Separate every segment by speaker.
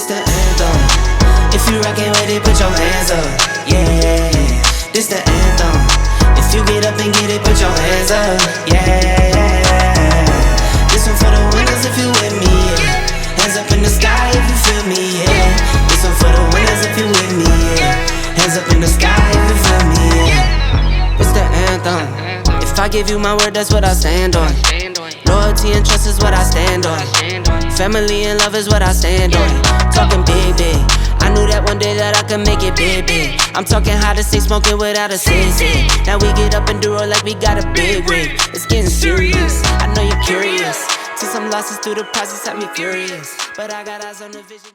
Speaker 1: the anthem. If you rockin' with it, put your hands up. Yeah, this the anthem. If you get up and get it, put your hands up. Yeah, this one for the winners if you with me. Yeah. Hands up in the sky if you feel me. Yeah, this one for the winners if you with me. Yeah, hands up in the sky if you feel me. Yeah, it's the anthem. If I give you my word, that's what I stand on. Loyalty and trust is what I stand on. Family and love is what I stand on. Talking big, big. I knew that one day that I could make it big, big. I'm talking how to stay smoking without a sensei. Now we get up and do it like we got a big rig. It's getting serious, I know you're curious. Took some losses through the process, had me furious. But I got eyes on the vision.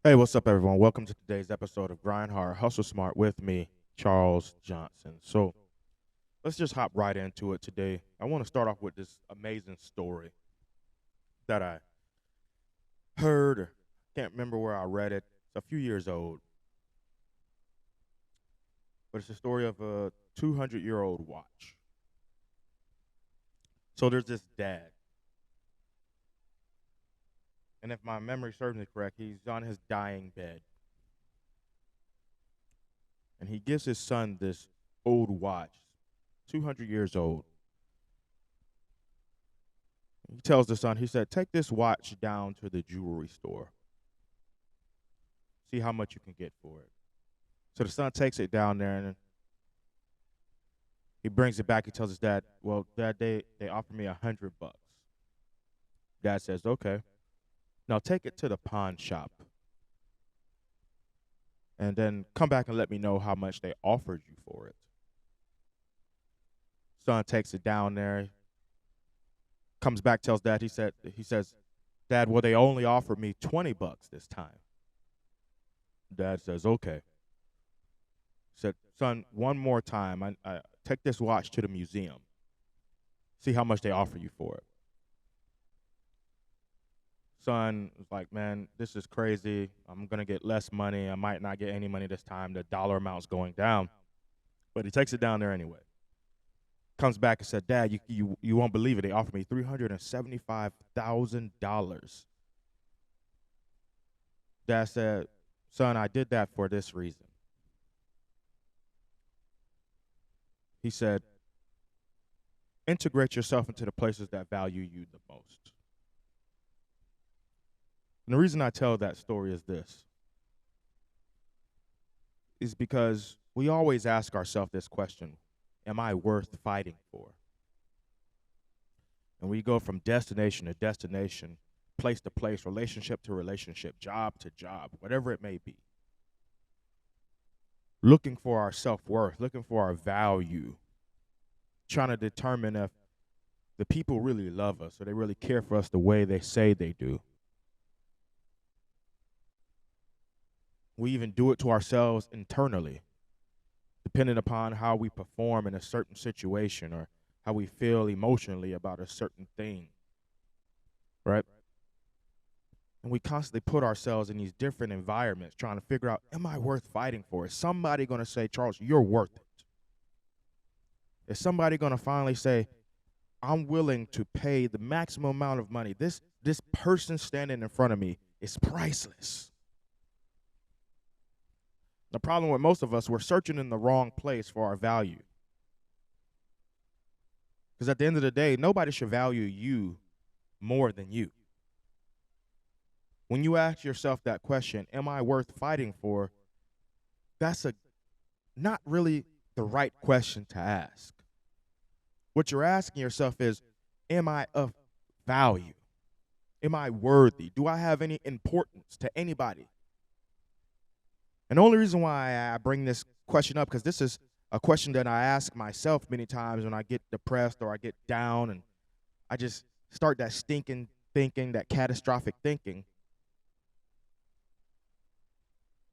Speaker 2: Hey, what's up, everyone? Welcome to today's episode of Grind Hard, Hustle Smart with me, Charles Johnson. So let's just hop right into it today. I want to start off with this amazing story that I heard, or can't remember where I read it. It's a few years old. But it's a story of a 200-year-old watch. So there's this dad. And if my memory serves me correct, he's on his dying bed. And he gives his son this old watch, 200 years old. He tells the son, he said, take this watch down to the jewelry store. See how much you can get for it. So the son takes it down there and he brings it back. He tells his dad, well, Dad, they offered me $100. Dad says, okay. Now take it to the pawn shop. And then come back and let me know how much they offered you for it. Son takes it down there. Comes back, tells Dad, he says, Dad, well, they only offered me $20 this time. Dad says, okay. Said, son, one more time. I take this watch to the museum. See how much they offer you for it. Son was like, man, this is crazy. I'm going to get less money. I might not get any money this time. The dollar amount's going down. But he takes it down there anyway. Comes back and said, Dad, you won't believe it. They offered me $375,000. Dad said, son, I did that for this reason. He said, integrate yourself into the places that value you the most. And the reason I tell that story is this. Is because we always ask ourselves this question, am I worth fighting for? And we go from destination to destination, place to place, relationship to relationship, job to job, whatever it may be. Looking for our self-worth, looking for our value, trying to determine if the people really love us or they really care for us the way they say they do. We even do it to ourselves internally, depending upon how we perform in a certain situation or how we feel emotionally about a certain thing, right? And we constantly put ourselves in these different environments trying to figure out, am I worth fighting for? Is somebody going to say, Charles, you're worth it? Is somebody going to finally say, I'm willing to pay the maximum amount of money? This person standing in front of me is priceless. The problem with most of us, we're searching in the wrong place for our value. Because at the end of the day, nobody should value you more than you. When you ask yourself that question, am I worth fighting for? That's not really the right question to ask. What you're asking yourself is, am I of value? Am I worthy? Do I have any importance to anybody? And the only reason why I bring this question up, because this is a question that I ask myself many times when I get depressed or I get down and I just start that stinking thinking, that catastrophic thinking.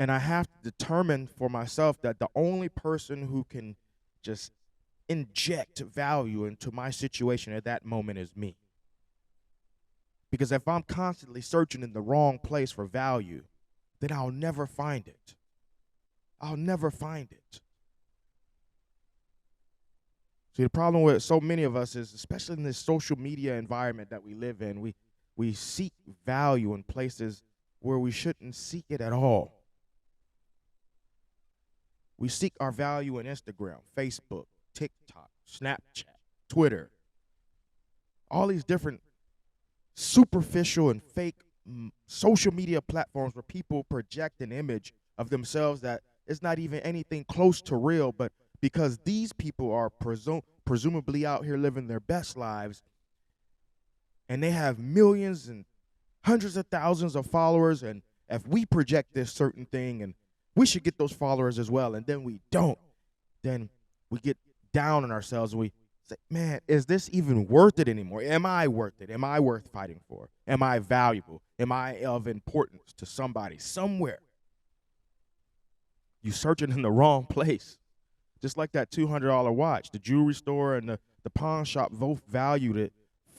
Speaker 2: And I have to determine for myself that the only person who can just inject value into my situation at that moment is me. Because if I'm constantly searching in the wrong place for value, then I'll never find it. I'll never find it. See, the problem with so many of us is, especially in this social media environment that we live in, we seek value in places where we shouldn't seek it at all. We seek our value in Instagram, Facebook, TikTok, Snapchat, Twitter, all these different superficial and fake social media platforms where people project an image of themselves that is not even anything close to real, but because these people are presumably out here living their best lives, and they have millions and hundreds of thousands of followers, and if we project this certain thing and we should get those followers as well, and then we don't, then we get down on ourselves and we say, man, is this even worth it anymore? Am I worth it? Am I worth fighting for? Am I valuable? Am I of importance to somebody somewhere? You searching in the wrong place. Just like that $200 watch, the jewelry store and the pawn shop both valued it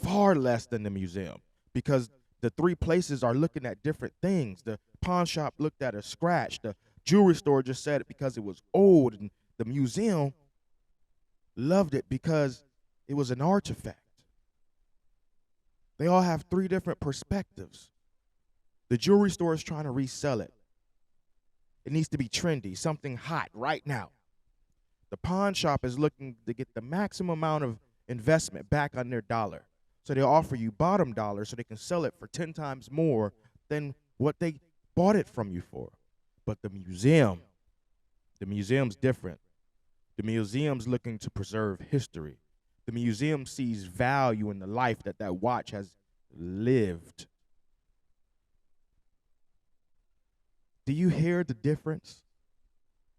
Speaker 2: far less than the museum, because the three places are looking at different things. The pawn shop looked at a scratch. The jewelry store just said it because it was old, and the museum loved it because it was an artifact. They all have three different perspectives. The jewelry store is trying to resell it. It needs to be trendy, something hot right now. The pawn shop is looking to get the maximum amount of investment back on their dollar. So they offer you bottom dollar so they can sell it for 10 times more than what they bought it from you for. But the museum's different. The museum's looking to preserve history. The museum sees value in the life that watch has lived. Do you hear the difference?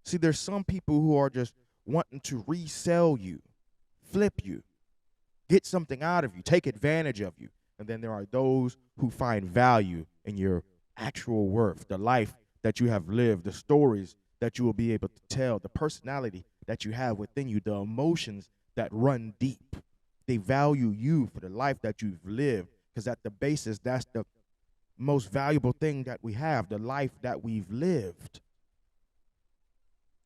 Speaker 2: See, there's some people who are just wanting to resell you, flip you, get something out of you, take advantage of you. And then there are those who find value in your actual worth, the life that you have lived, the stories that you will be able to tell, the personality that you have within you, the emotions that run deep. They value you for the life that you've lived, because at the basis, that's the most valuable thing that we have, the life that we've lived.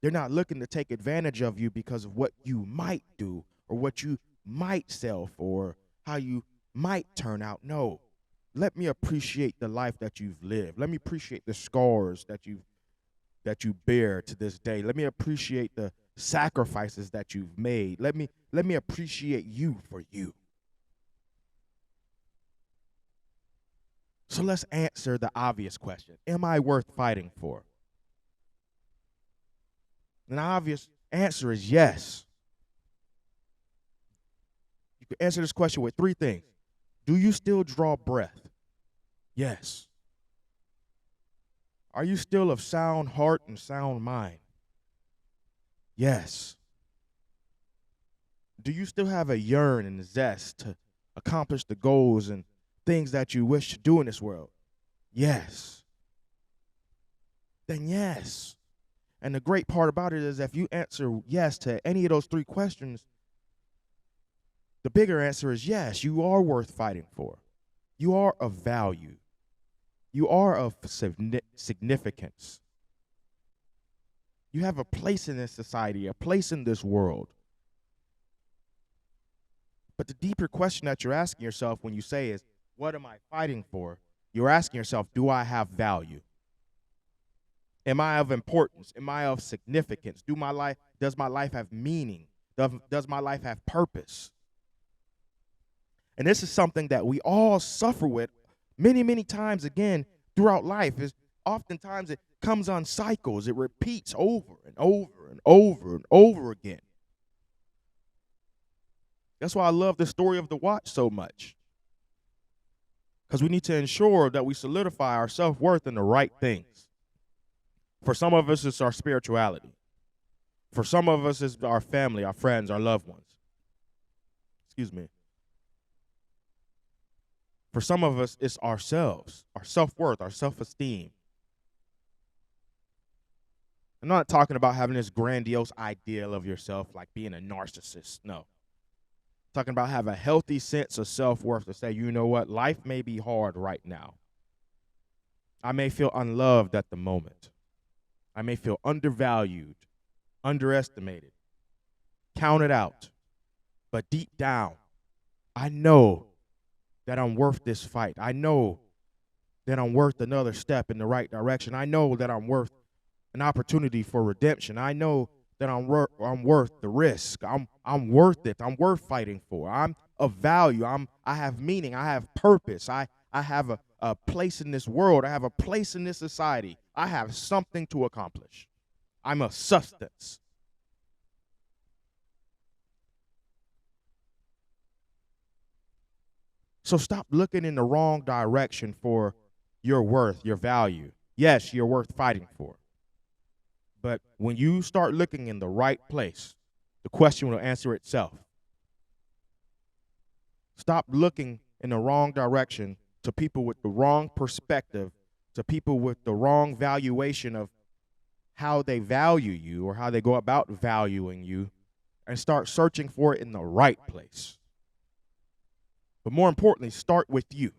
Speaker 2: They're not looking to take advantage of you because of what you might do or what you might sell for, how you might turn out. No, let me appreciate the life that you've lived. Let me appreciate the scars that you bear to this day. Let me appreciate the sacrifices that you've made. Let me appreciate you for you. So let's answer the obvious question. Am I worth fighting for? And the obvious answer is yes. You can answer this question with three things. Do you still draw breath? Yes. Are you still of sound heart and sound mind? Yes. Do you still have a yearn and a zest to accomplish the goals and things that you wish to do in this world? Yes. Then yes. And the great part about it is if you answer yes to any of those three questions, the bigger answer is yes, you are worth fighting for. You are of value. You are of significance. You have a place in this society, a place in this world. But the deeper question that you're asking yourself when you say is, what am I fighting for? You're asking yourself, do I have value? Am I of importance? Am I of significance? Does my life have meaning? Does my life have purpose? And this is something that we all suffer with many, many times again throughout life. Is oftentimes it comes on cycles. It repeats over and over and over and over again. That's why I love the story of the watch so much. Because we need to ensure that we solidify our self-worth in the right things. For some of us, it's our spirituality. For some of us, it's our family, our friends, our loved ones. Excuse me. For some of us, it's ourselves, our self-worth, our self-esteem. I'm not talking about having this grandiose ideal of yourself like being a narcissist. No. I'm talking about having a healthy sense of self-worth to say, you know what, life may be hard right now. I may feel unloved at the moment. I may feel undervalued, underestimated, counted out. But deep down, I know that I'm worth this fight. I know that I'm worth another step in the right direction. I know that I'm worth an opportunity for redemption. I know that I'm worth the risk. I'm worth it. I'm worth fighting for. I'm of value. I have meaning. I have purpose. I have a place in this world. I have a place in this society. I have something to accomplish. I'm a substance. So stop looking in the wrong direction for your worth, your value. Yes, you're worth fighting for. But when you start looking in the right place, the question will answer itself. Stop looking in the wrong direction to people with the wrong perspective, to people with the wrong valuation of how they value you or how they go about valuing you, and start searching for it in the right place. But more importantly, start with you.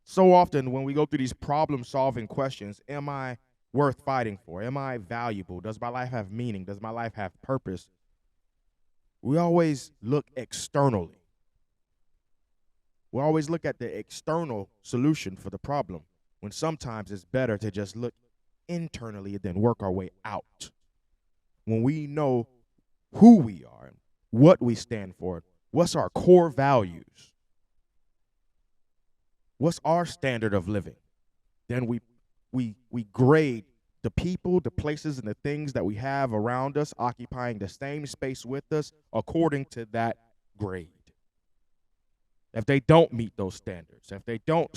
Speaker 2: So often when we go through these problem-solving questions, am I worth fighting for? Am I valuable? Does my life have meaning? Does my life have purpose? We always look externally. We always look at the external solution for the problem, when sometimes it's better to just look internally and then work our way out. When we know who we are, what we stand for, what's our core values, what's our standard of living, then we grade the people, the places, and the things that we have around us occupying the same space with us according to that grade. If they don't meet those standards, if they don't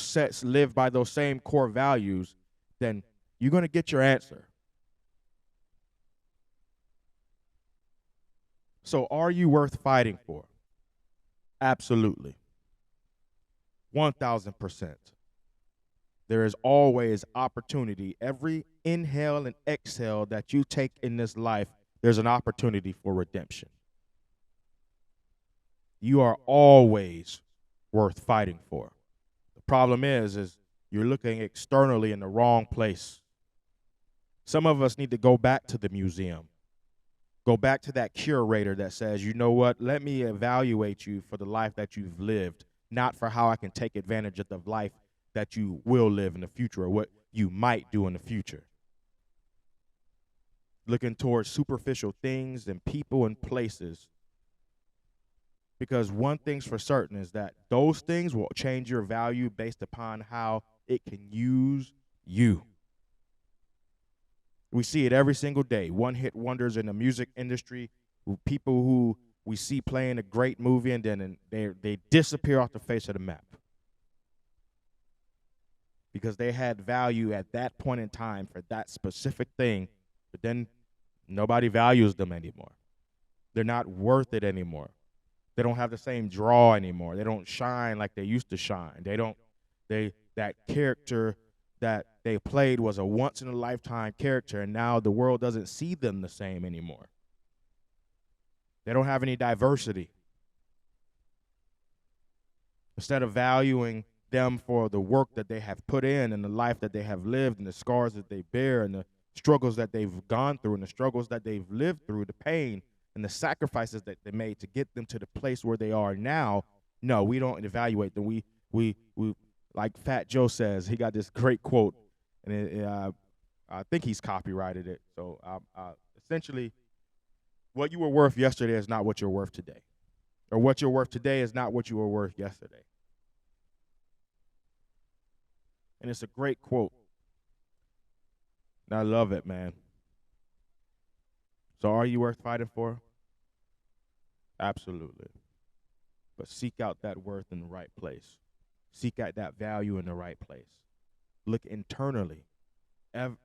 Speaker 2: live by those same core values, then you're going to get your answer. So are you worth fighting for? Absolutely. 1,000%. There is always opportunity. Every inhale and exhale that you take in this life, there's an opportunity for redemption. You are always worth fighting for. The problem is you're looking externally in the wrong place. Some of us need to go back to the museum. Go back to that curator that says, you know what, let me evaluate you for the life that you've lived, not for how I can take advantage of the life that you will live in the future or what you might do in the future. Looking towards superficial things and people and places. Because one thing's for certain is that those things will change your value based upon how it can use you. We see it every single day. One-hit wonders in the music industry, people who we see playing a great movie and then they disappear off the face of the map. Because they had value at that point in time for that specific thing, but then nobody values them anymore. They're not worth it anymore. They don't have the same draw anymore. They don't shine like they used to shine. That character that they played was a once-in-a-lifetime character, and now the world doesn't see them the same anymore. They don't have any diversity. Instead of valuing them for the work that they have put in and the life that they have lived and the scars that they bear and the struggles that they've gone through and the struggles that they've lived through, the pain and the sacrifices that they made to get them to the place where they are now, no, we don't evaluate them. We like Fat Joe says, he got this great quote, and I think he's copyrighted it. So essentially, what you were worth yesterday is not what you're worth today. Or what you're worth today is not what you were worth yesterday. And it's a great quote. And I love it, man. So are you worth fighting for? Absolutely. But seek out that worth in the right place. Seek out that value in the right place. Look internally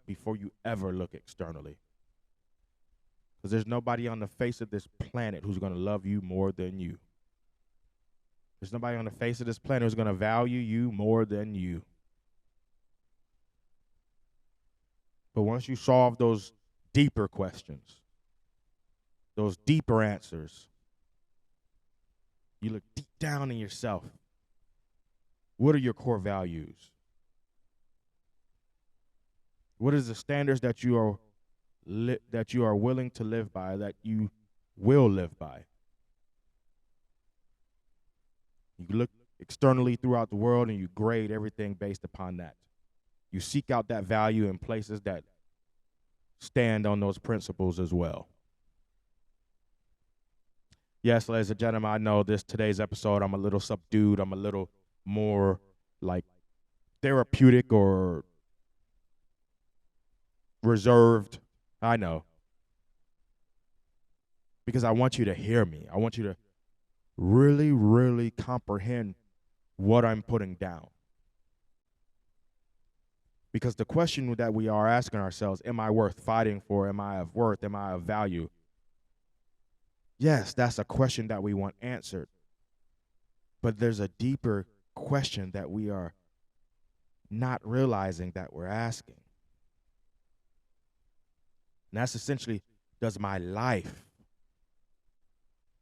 Speaker 2: before you ever look externally. Because there's nobody on the face of this planet who's going to love you more than you. There's nobody on the face of this planet who's going to value you more than you. But once you solve those deeper questions, those deeper answers, you look deep down in yourself. What are your core values? What is the standards that you are willing to live by, that you will live by? You look externally throughout the world, and you grade everything based upon that. You seek out that value in places that stand on those principles as well. Yes, ladies and gentlemen, I know today's episode, I'm a little subdued. I'm a little more like therapeutic or reserved. I know. Because I want you to hear me. I want you to really, really comprehend what I'm putting down. Because the question that we are asking ourselves, am I worth fighting for? Am I of worth? Am I of value? Yes, that's a question that we want answered. But there's a deeper question that we are not realizing that we're asking. And that's essentially, does my life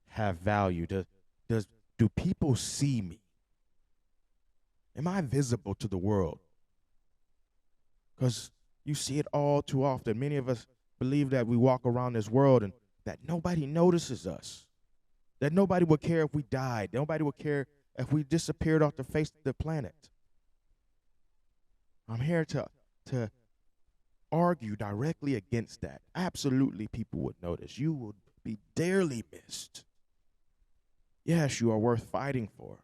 Speaker 2: have value? Do people see me? Am I visible to the world? Because you see it all too often. Many of us believe that we walk around this world and that nobody notices us, that nobody would care if we died, nobody would care if we disappeared off the face of the planet. I'm here to argue directly against that. Absolutely, people would notice. You would be dearly missed. Yes, you are worth fighting for.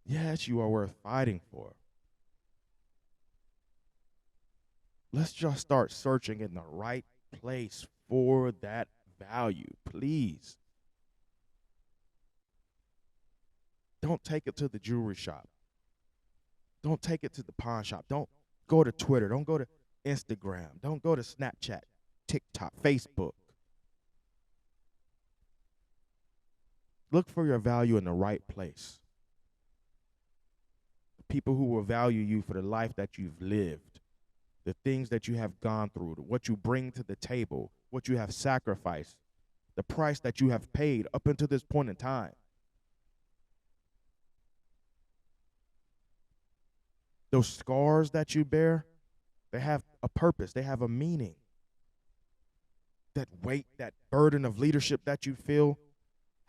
Speaker 2: Yes, you are worth fighting for. Let's just start searching in the right place for that value, please. Don't take it to the jewelry shop. Don't take it to the pawn shop. Don't go to Twitter. Don't go to Instagram. Don't go to Snapchat, TikTok, Facebook. Look for your value in the right place. People who will value you for the life that you've lived, the things that you have gone through, what you bring to the table, what you have sacrificed, the price that you have paid up until this point in time. Those scars that you bear, they have a purpose. They have a meaning. That weight, that burden of leadership that you feel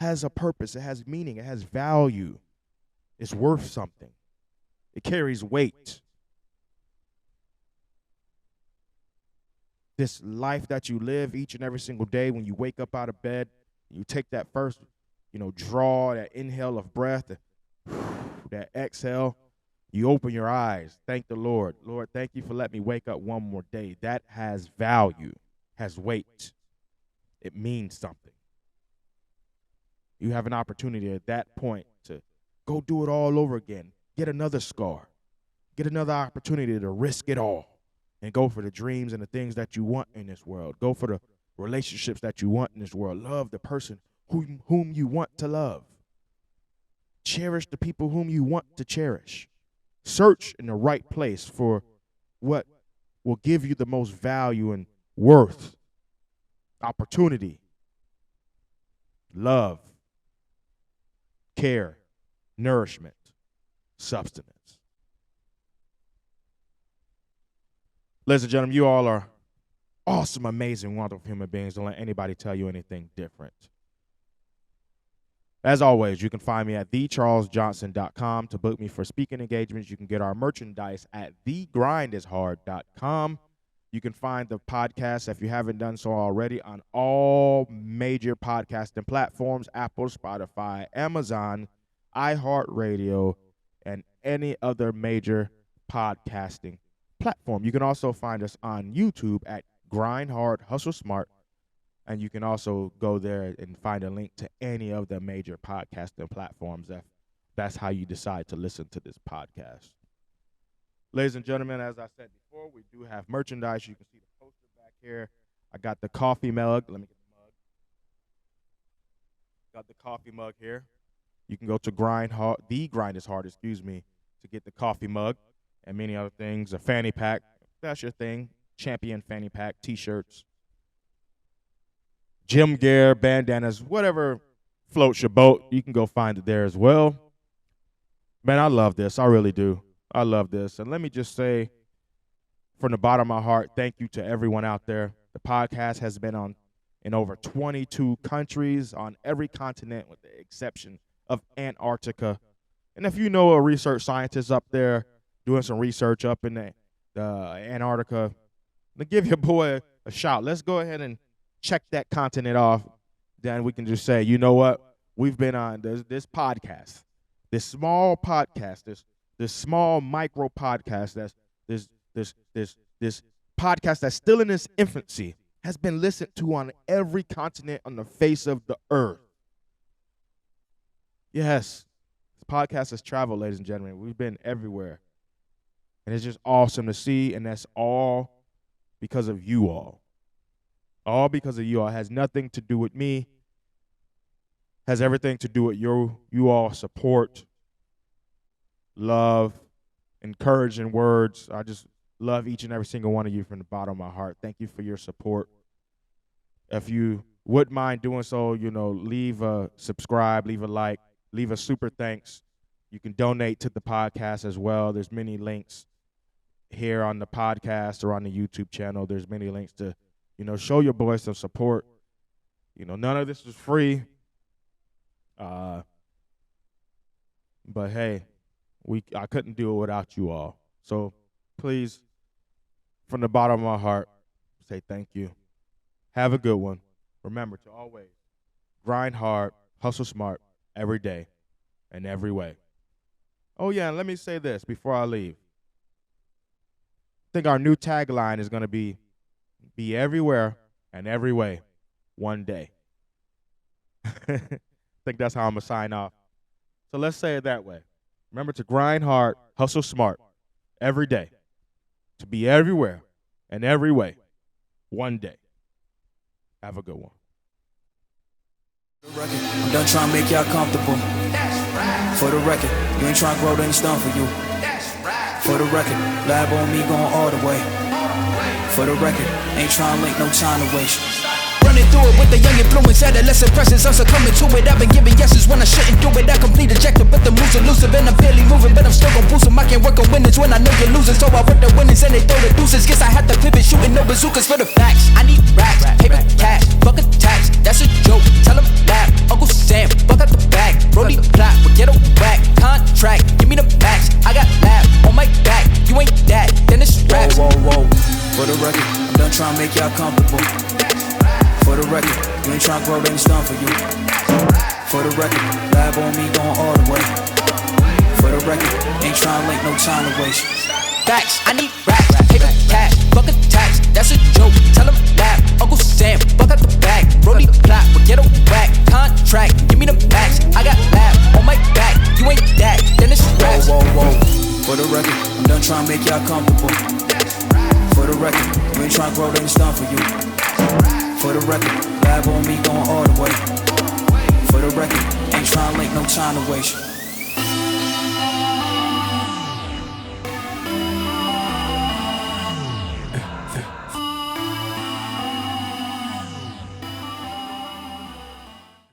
Speaker 2: has a purpose. It has meaning. It has value. It's worth something. It carries weight. This life that you live each and every single day, when you wake up out of bed, you take that first, draw, that inhale of breath, that exhale, you open your eyes. Thank the Lord. Lord, thank you for letting me wake up one more day. That has value, has weight. It means something. You have an opportunity at that point to go do it all over again. Get another scar. Get another opportunity to risk it all and go for the dreams and the things that you want in this world. Go for the relationships that you want in this world. Love the person whom you want to love. Cherish the people whom you want to cherish. Search in the right place for what will give you the most value and worth, opportunity, love, care, nourishment, substance. Ladies and gentlemen, you all are awesome, amazing, wonderful human beings. Don't let anybody tell you anything different. As always, you can find me at thecharlesjohnson.com to book me for speaking engagements. You can get our merchandise at thegrindishard.com. You can find the podcast, if you haven't done so already, on all major podcasting platforms: Apple, Spotify, Amazon, iHeartRadio, and any other major podcasting platform. You can also find us on YouTube at Grind Hard, Hustle Smart. And you can also go there and find a link to any of the major podcasting platforms if that's how you decide to listen to this podcast. Ladies and gentlemen, as I said before, we do have merchandise. You can see the poster back here. I got the coffee mug. Let me get the mug. Got the coffee mug here. You can go to The Grind is Hard, to get the coffee mug and many other things. A fanny pack. That's your thing. Champion fanny pack, T-shirts, gym gear, bandanas, whatever floats your boat, you can go find it there as well. Man, I love this. I really do. I love this. And let me just say, from the bottom of my heart, thank you to everyone out there. The podcast has been in over 22 countries on every continent with the exception of Antarctica. And if you know a research scientist up there doing some research up in the Antarctica, then give your boy a shout. Let's go ahead and check that continent off. Then we can just say, you know what? We've been on this podcast, this small podcast, this small micro podcast, this podcast that's still in its infancy, has been listened to on every continent on the face of the earth. Yes, this podcast has traveled, ladies and gentlemen. We've been everywhere. And it's just awesome to see, and that's all because of you all. All because of you all. It has nothing to do with me. Has everything to do with you all support, love, encouraging words. I just love each and every single one of you from the bottom of my heart. Thank you for your support. If you wouldn't mind doing so, leave a subscribe, leave a like, leave a super thanks. You can donate to the podcast as well. There's many links here on the podcast or on the YouTube channel. There's many links to, show your boys some support. None of this is free. But hey, I couldn't do it without you all. So please, from the bottom of my heart, say thank you. Have a good one. Remember to always grind hard, hustle smart every day and every way. Oh yeah, and let me say this before I leave. I think our new tagline is going to be everywhere and every way one day. I think that's how I'm going to sign off. So let's say it that way. Remember to grind hard, hustle smart every day. To be everywhere and every way one day. Have a good one.
Speaker 3: I'm done trying to make y'all comfortable. For the record, you ain't trying to grow, then it's done for you. For the record, lab on me going all the way. For the record, ain't trying to make no time to waste. Running through it with the young influence, adolescent presence, I'm succumbing to it. I've been giving yeses when I shouldn't do it. I complete ejected, but the moves elusive, and I'm barely moving, but I'm still gon' boost them. I can't work on winners when I know you're losing, so I work the winners and they throw the deuces. Guess I had to pivot, shooting no bazookas for the facts. I need racks, paper cash, fuck a tax, that's a joke. Tell them laugh, Uncle Sam, fuck out the bag. Brody plot, we get a whack contract. Give me the max, I got laugh on my back. You ain't that, then it's raps. Whoa, whoa, whoa. For the record, I'm done trying to make y'all comfortable. For the record, you ain't tryna grow, then it's done for you. For the record, lab on me going all the way. For the record, ain't tryna make no time to waste. Facts, I need racks, paper cash, fuck a tax, that's a joke. Tell them laugh, Uncle Sam, fuck out the bag. Brody plot, we get a whack contract. Give me the max, I got laugh on my back. You ain't that, then it's raps. Whoa, whoa, whoa. For the record, I'm done trying to make y'all comfortable. For the record, you ain't tryna grow, then it's done for you. For the record, lab on me going all the way. For the record, ain't tryna make no time to waste.